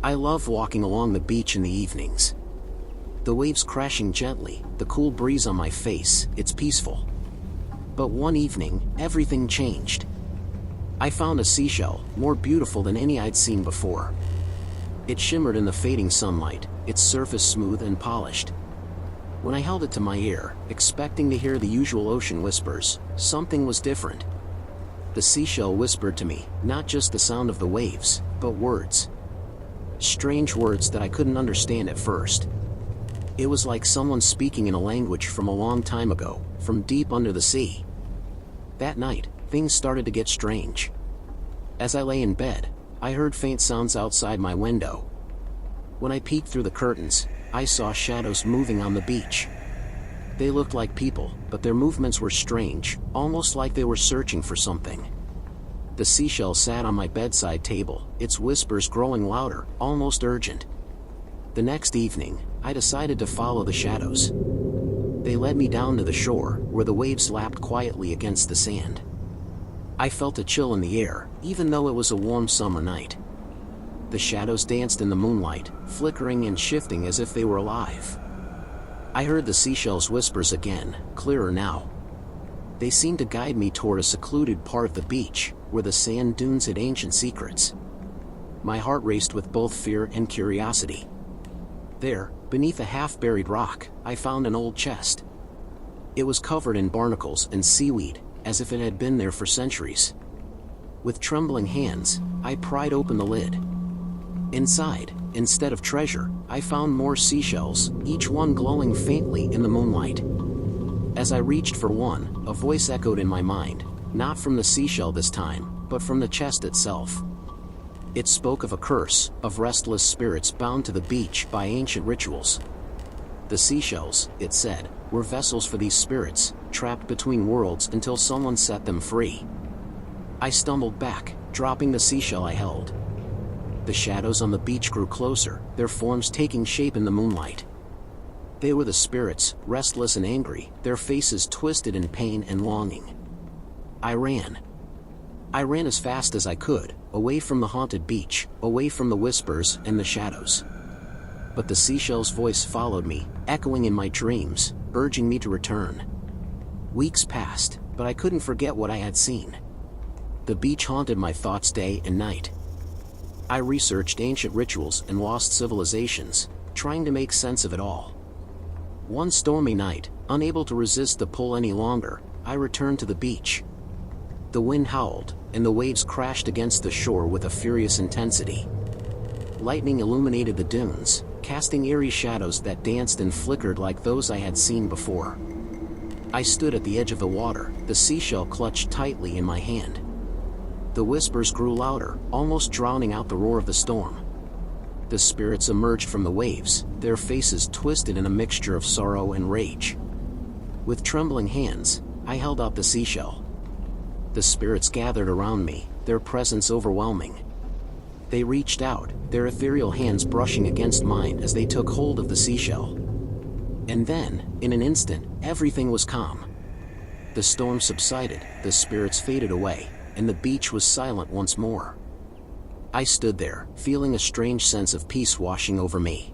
I love walking along the beach in the evenings. The waves crashing gently, the cool breeze on my face, it's peaceful. But one evening, everything changed. I found a seashell, more beautiful than any I'd seen before. It shimmered in the fading sunlight, its surface smooth and polished. When I held it to my ear, expecting to hear the usual ocean whispers, something was different. The seashell whispered to me, not just the sound of the waves, but words. Strange words that I couldn't understand at first. It was like someone speaking in a language from a long time ago, from deep under the sea. That night, things started to get strange. As I lay in bed, I heard faint sounds outside my window. When I peeked through the curtains, I saw shadows moving on the beach. They looked like people, but their movements were strange, almost like they were searching for something. The seashell sat on my bedside table, its whispers growing louder, almost urgent. The next evening, I decided to follow the shadows. They led me down to the shore, where the waves lapped quietly against the sand. I felt a chill in the air, even though it was a warm summer night. The shadows danced in the moonlight, flickering and shifting as if they were alive. I heard the seashell's whispers again, clearer now. They seemed to guide me toward a secluded part of the beach, where the sand dunes had ancient secrets. My heart raced with both fear and curiosity. There, beneath a half-buried rock, I found an old chest. It was covered in barnacles and seaweed, as if it had been there for centuries. With trembling hands, I pried open the lid. Inside, instead of treasure, I found more seashells, each one glowing faintly in the moonlight. As I reached for one, a voice echoed in my mind, not from the seashell this time, but from the chest itself. It spoke of a curse, of restless spirits bound to the beach by ancient rituals. The seashells, it said, were vessels for these spirits, trapped between worlds until someone set them free. I stumbled back, dropping the seashell I held. The shadows on the beach grew closer, their forms taking shape in the moonlight. They were the spirits, restless and angry, their faces twisted in pain and longing. I ran. I ran as fast as I could, away from the haunted beach, away from the whispers and the shadows. But the seashell's voice followed me, echoing in my dreams, urging me to return. Weeks passed, but I couldn't forget what I had seen. The beach haunted my thoughts day and night. I researched ancient rituals and lost civilizations, trying to make sense of it all. One stormy night, unable to resist the pull any longer, I returned to the beach. The wind howled, and the waves crashed against the shore with a furious intensity. Lightning illuminated the dunes, casting eerie shadows that danced and flickered like those I had seen before. I stood at the edge of the water, the seashell clutched tightly in my hand. The whispers grew louder, almost drowning out the roar of the storm. The spirits emerged from the waves, their faces twisted in a mixture of sorrow and rage. With trembling hands, I held out the seashell. The spirits gathered around me, their presence overwhelming. They reached out, their ethereal hands brushing against mine as they took hold of the seashell. And then, in an instant, everything was calm. The storm subsided, the spirits faded away, and the beach was silent once more. I stood there, feeling a strange sense of peace washing over me.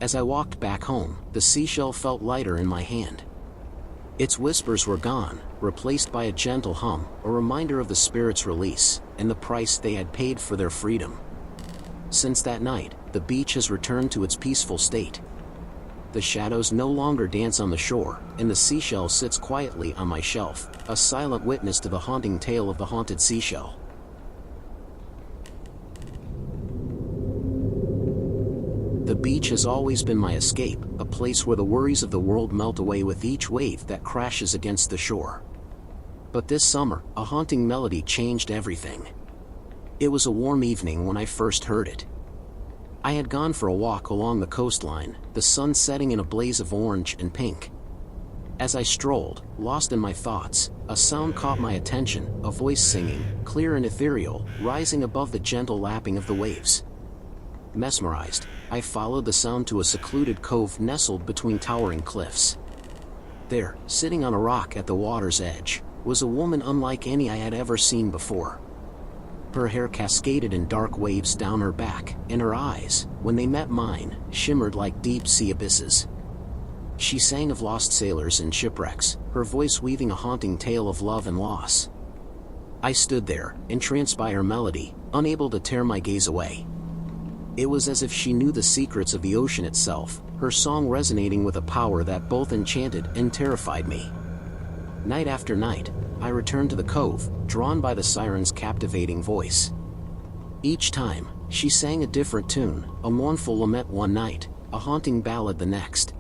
As I walked back home, the seashell felt lighter in my hand. Its whispers were gone, replaced by a gentle hum, a reminder of the spirit's release, and the price they had paid for their freedom. Since that night, the beach has returned to its peaceful state. The shadows no longer dance on the shore, and the seashell sits quietly on my shelf, a silent witness to the haunting tale of the haunted seashell. The beach has always been my escape, a place where the worries of the world melt away with each wave that crashes against the shore. But this summer, a haunting melody changed everything. It was a warm evening when I first heard it. I had gone for a walk along the coastline, the sun setting in a blaze of orange and pink. As I strolled, lost in my thoughts, a sound caught my attention, a voice singing, clear and ethereal, rising above the gentle lapping of the waves. Mesmerized, I followed the sound to a secluded cove nestled between towering cliffs. There, sitting on a rock at the water's edge, was a woman unlike any I had ever seen before. Her hair cascaded in dark waves down her back, and her eyes, when they met mine, shimmered like deep sea abysses. She sang of lost sailors and shipwrecks, her voice weaving a haunting tale of love and loss. I stood there, entranced by her melody, unable to tear my gaze away. It was as if she knew the secrets of the ocean itself, her song resonating with a power that both enchanted and terrified me. Night after night, I returned to the cove, drawn by the siren's captivating voice. Each time, she sang a different tune, a mournful lament one night, a haunting ballad the next.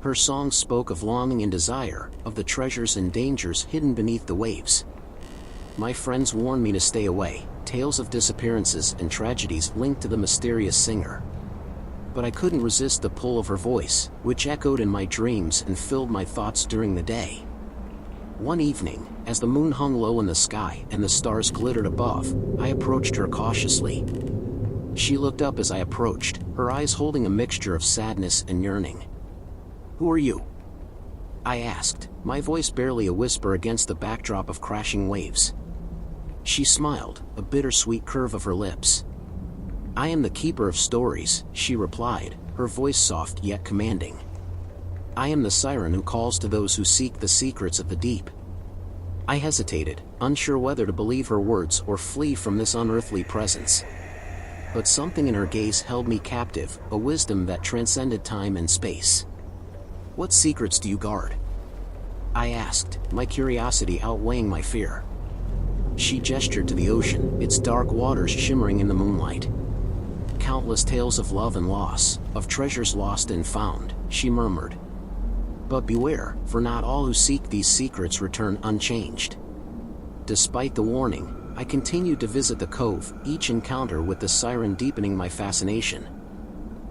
Her songs spoke of longing and desire, of the treasures and dangers hidden beneath the waves. My friends warned me to stay away, tales of disappearances and tragedies linked to the mysterious singer. But I couldn't resist the pull of her voice, which echoed in my dreams and filled my thoughts during the day. One evening, as the moon hung low in the sky and the stars glittered above, I approached her cautiously. She looked up as I approached, her eyes holding a mixture of sadness and yearning. "Who are you?" I asked, my voice barely a whisper against the backdrop of crashing waves. She smiled, a bittersweet curve of her lips. "I am the keeper of stories," she replied, her voice soft yet commanding. "I am the siren who calls to those who seek the secrets of the deep." I hesitated, unsure whether to believe her words or flee from this unearthly presence. But something in her gaze held me captive, a wisdom that transcended time and space. "What secrets do you guard?" I asked, my curiosity outweighing my fear. She gestured to the ocean, its dark waters shimmering in the moonlight. "Countless tales of love and loss, of treasures lost and found," she murmured. "But beware, for not all who seek these secrets return unchanged." Despite the warning, I continued to visit the cove, each encounter with the siren deepening my fascination.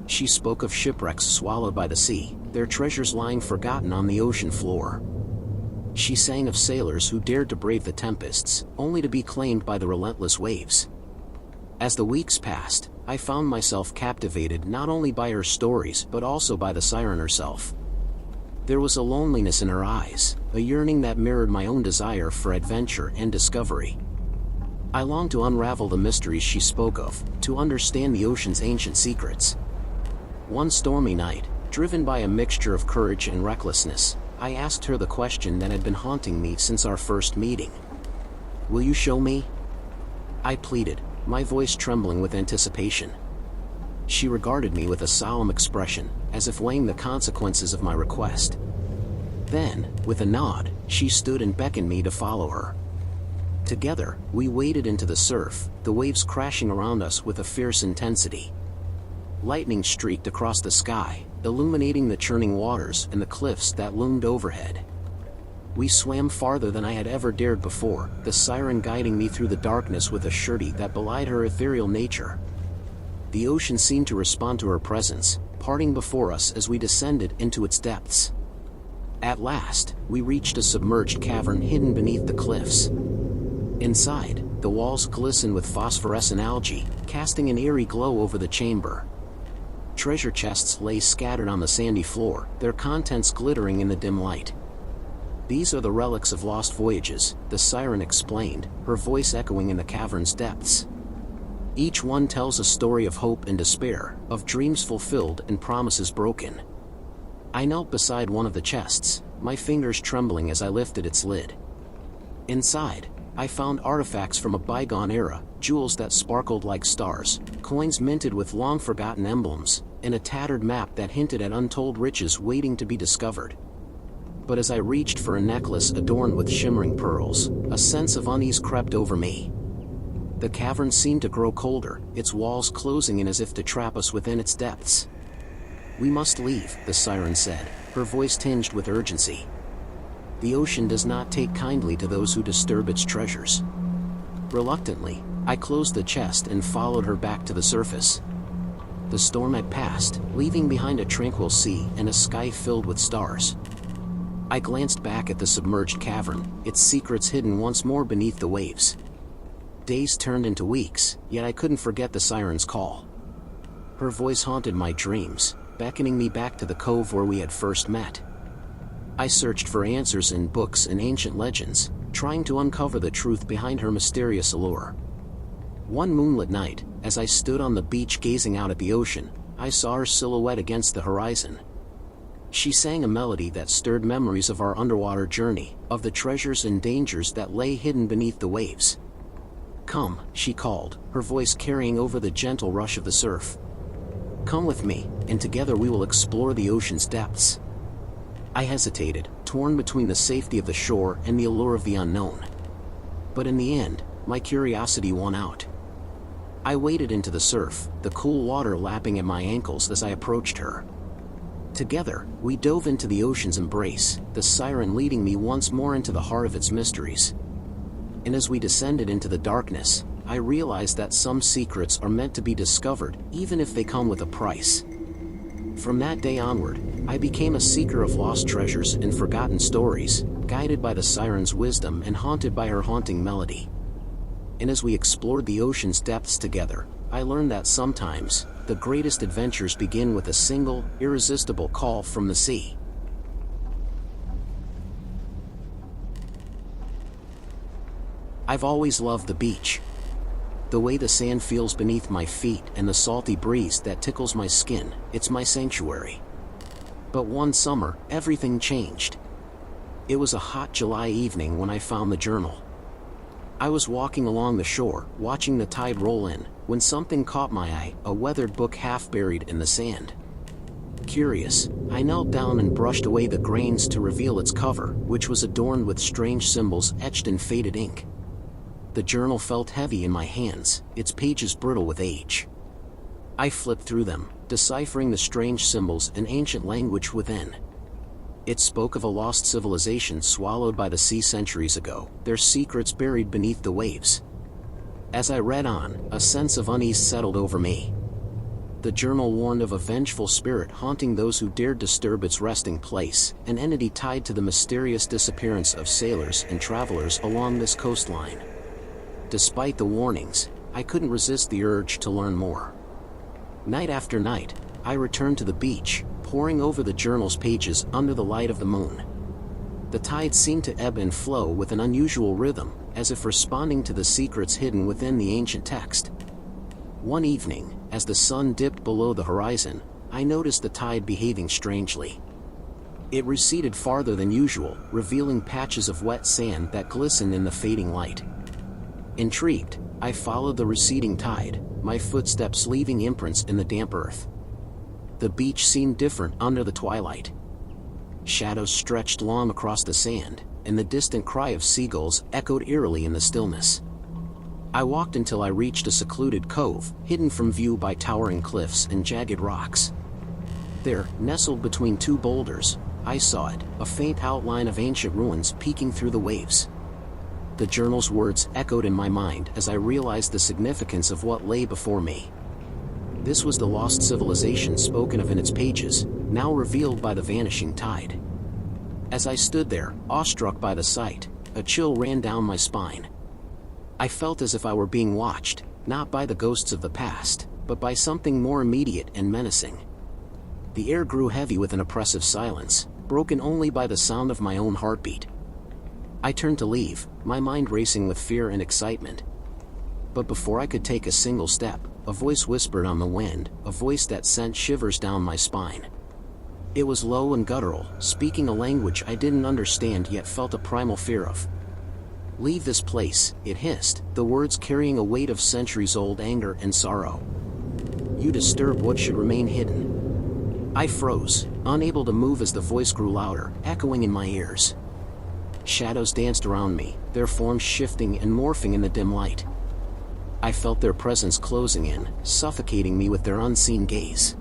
She spoke of shipwrecks swallowed by the sea, their treasures lying forgotten on the ocean floor. She sang of sailors who dared to brave the tempests, only to be claimed by the relentless waves. As the weeks passed, I found myself captivated not only by her stories but also by the siren herself. There was a loneliness in her eyes, a yearning that mirrored my own desire for adventure and discovery. I longed to unravel the mysteries she spoke of, to understand the ocean's ancient secrets. One stormy night, driven by a mixture of courage and recklessness, I asked her the question that had been haunting me since our first meeting. "Will you show me?" I pleaded, my voice trembling with anticipation. She regarded me with a solemn expression, as if weighing the consequences of my request. Then, with a nod, she stood and beckoned me to follow her. Together, we waded into the surf, the waves crashing around us with a fierce intensity. Lightning streaked across the sky, illuminating the churning waters and the cliffs that loomed overhead. We swam farther than I had ever dared before, the siren guiding me through the darkness with a surety that belied her ethereal nature. The ocean seemed to respond to her presence, parting before us as we descended into its depths. At last, we reached a submerged cavern hidden beneath the cliffs. Inside, the walls glistened with phosphorescent algae, casting an eerie glow over the chamber. Treasure chests lay scattered on the sandy floor, their contents glittering in the dim light. "These are the relics of lost voyages," the siren explained, her voice echoing in the cavern's depths. "Each one tells a story of hope and despair, of dreams fulfilled and promises broken." I knelt beside one of the chests, my fingers trembling as I lifted its lid. Inside, I found artifacts from a bygone era, jewels that sparkled like stars, coins minted with long-forgotten emblems, and a tattered map that hinted at untold riches waiting to be discovered. But as I reached for a necklace adorned with shimmering pearls, a sense of unease crept over me. The cavern seemed to grow colder, its walls closing in as if to trap us within its depths. "We must leave," the siren said, her voice tinged with urgency. "The ocean does not take kindly to those who disturb its treasures." Reluctantly, I closed the chest and followed her back to the surface. The storm had passed, leaving behind a tranquil sea and a sky filled with stars. I glanced back at the submerged cavern, its secrets hidden once more beneath the waves. Days turned into weeks, yet I couldn't forget the siren's call. Her voice haunted my dreams, beckoning me back to the cove where we had first met. I searched for answers in books and ancient legends, trying to uncover the truth behind her mysterious allure. One moonlit night, as I stood on the beach gazing out at the ocean, I saw her silhouette against the horizon. She sang a melody that stirred memories of our underwater journey, of the treasures and dangers that lay hidden beneath the waves. "Come," she called, her voice carrying over the gentle rush of the surf. "Come with me, and together we will explore the ocean's depths." I hesitated, torn between the safety of the shore and the allure of the unknown. But in the end, my curiosity won out. I waded into the surf, the cool water lapping at my ankles as I approached her. Together, we dove into the ocean's embrace, the siren leading me once more into the heart of its mysteries. And as we descended into the darkness, I realized that some secrets are meant to be discovered, even if they come with a price. From that day onward, I became a seeker of lost treasures and forgotten stories, guided by the siren's wisdom and haunted by her haunting melody. And as we explored the ocean's depths together, I learned that sometimes, the greatest adventures begin with a single, irresistible call from the sea. I've always loved the beach. The way the sand feels beneath my feet and the salty breeze that tickles my skin, it's my sanctuary. But one summer, everything changed. It was a hot July evening when I found the journal. I was walking along the shore, watching the tide roll in, when something caught my eye, a weathered book half buried in the sand. Curious, I knelt down and brushed away the grains to reveal its cover, which was adorned with strange symbols etched in faded ink. The journal felt heavy in my hands, its pages brittle with age. I flipped through them, deciphering the strange symbols and ancient language within. It spoke of a lost civilization swallowed by the sea centuries ago, their secrets buried beneath the waves. As I read on, a sense of unease settled over me. The journal warned of a vengeful spirit haunting those who dared disturb its resting place, an entity tied to the mysterious disappearance of sailors and travelers along this coastline. Despite the warnings, I couldn't resist the urge to learn more. Night after night, I returned to the beach, poring over the journal's pages under the light of the moon. The tide seemed to ebb and flow with an unusual rhythm, as if responding to the secrets hidden within the ancient text. One evening, as the sun dipped below the horizon, I noticed the tide behaving strangely. It receded farther than usual, revealing patches of wet sand that glistened in the fading light. Intrigued, I followed the receding tide, my footsteps leaving imprints in the damp earth. The beach seemed different under the twilight. Shadows stretched long across the sand, and the distant cry of seagulls echoed eerily in the stillness. I walked until I reached a secluded cove, hidden from view by towering cliffs and jagged rocks. There, nestled between two boulders, I saw it, a faint outline of ancient ruins peeking through the waves. The journal's words echoed in my mind as I realized the significance of what lay before me. This was the lost civilization spoken of in its pages, now revealed by the vanishing tide. As I stood there, awestruck by the sight, a chill ran down my spine. I felt as if I were being watched, not by the ghosts of the past, but by something more immediate and menacing. The air grew heavy with an oppressive silence, broken only by the sound of my own heartbeat. I turned to leave, my mind racing with fear and excitement. But before I could take a single step, a voice whispered on the wind, a voice that sent shivers down my spine. It was low and guttural, speaking a language I didn't understand yet felt a primal fear of. "Leave this place," it hissed, the words carrying a weight of centuries-old anger and sorrow. "You disturb what should remain hidden." I froze, unable to move as the voice grew louder, echoing in my ears. Shadows danced around me, their forms shifting and morphing in the dim light. I felt their presence closing in, suffocating me with their unseen gaze.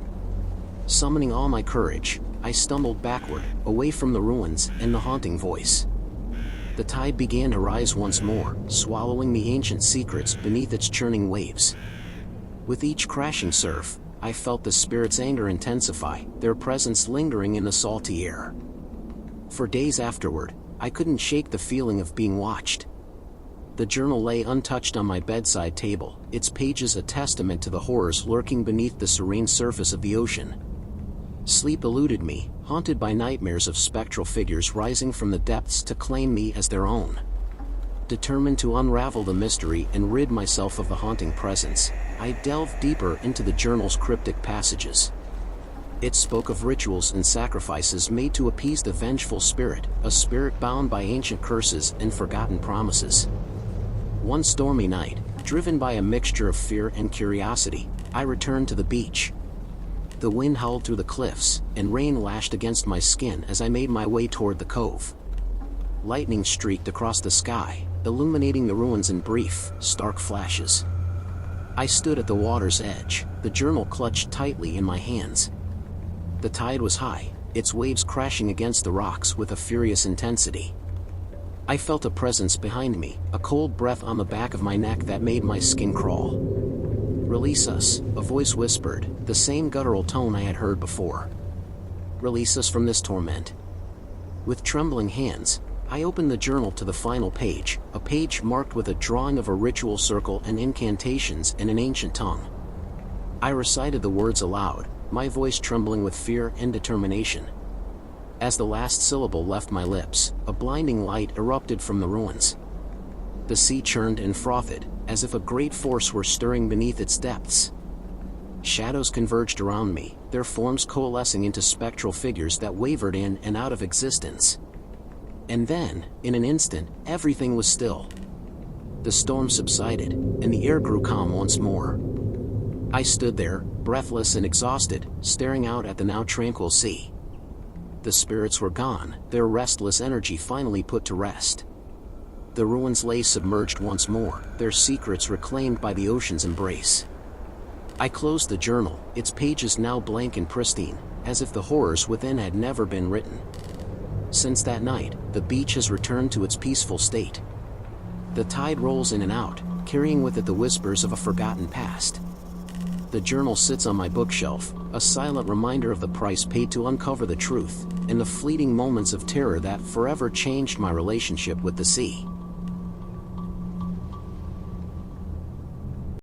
Summoning all my courage, I stumbled backward, away from the ruins and the haunting voice. The tide began to rise once more, swallowing the ancient secrets beneath its churning waves. With each crashing surf, I felt the spirit's anger intensify, their presence lingering in the salty air. For days afterward, I couldn't shake the feeling of being watched. The journal lay untouched on my bedside table, its pages a testament to the horrors lurking beneath the serene surface of the ocean. Sleep eluded me, haunted by nightmares of spectral figures rising from the depths to claim me as their own. Determined to unravel the mystery and rid myself of the haunting presence, I delved deeper into the journal's cryptic passages. It spoke of rituals and sacrifices made to appease the vengeful spirit, a spirit bound by ancient curses and forgotten promises. One stormy night, driven by a mixture of fear and curiosity, I returned to the beach. The wind howled through the cliffs, and rain lashed against my skin as I made my way toward the cove. Lightning streaked across the sky, illuminating the ruins in brief, stark flashes. I stood at the water's edge, the journal clutched tightly in my hands. The tide was high, its waves crashing against the rocks with a furious intensity. I felt a presence behind me, a cold breath on the back of my neck that made my skin crawl. "Release us," a voice whispered, the same guttural tone I had heard before. "Release us from this torment." With trembling hands, I opened the journal to the final page, a page marked with a drawing of a ritual circle and incantations in an ancient tongue. I recited the words aloud, my voice trembling with fear and determination. As the last syllable left my lips, a blinding light erupted from the ruins. The sea churned and frothed, as if a great force were stirring beneath its depths. Shadows converged around me, their forms coalescing into spectral figures that wavered in and out of existence. And then, in an instant, everything was still. The storm subsided, and the air grew calm once more. I stood there, breathless and exhausted, staring out at the now tranquil sea. The spirits were gone, their restless energy finally put to rest. The ruins lay submerged once more, their secrets reclaimed by the ocean's embrace. I closed the journal, its pages now blank and pristine, as if the horrors within had never been written. Since that night, the beach has returned to its peaceful state. The tide rolls in and out, carrying with it the whispers of a forgotten past. The journal sits on my bookshelf, a silent reminder of the price paid to uncover the truth, and the fleeting moments of terror that forever changed my relationship with the sea.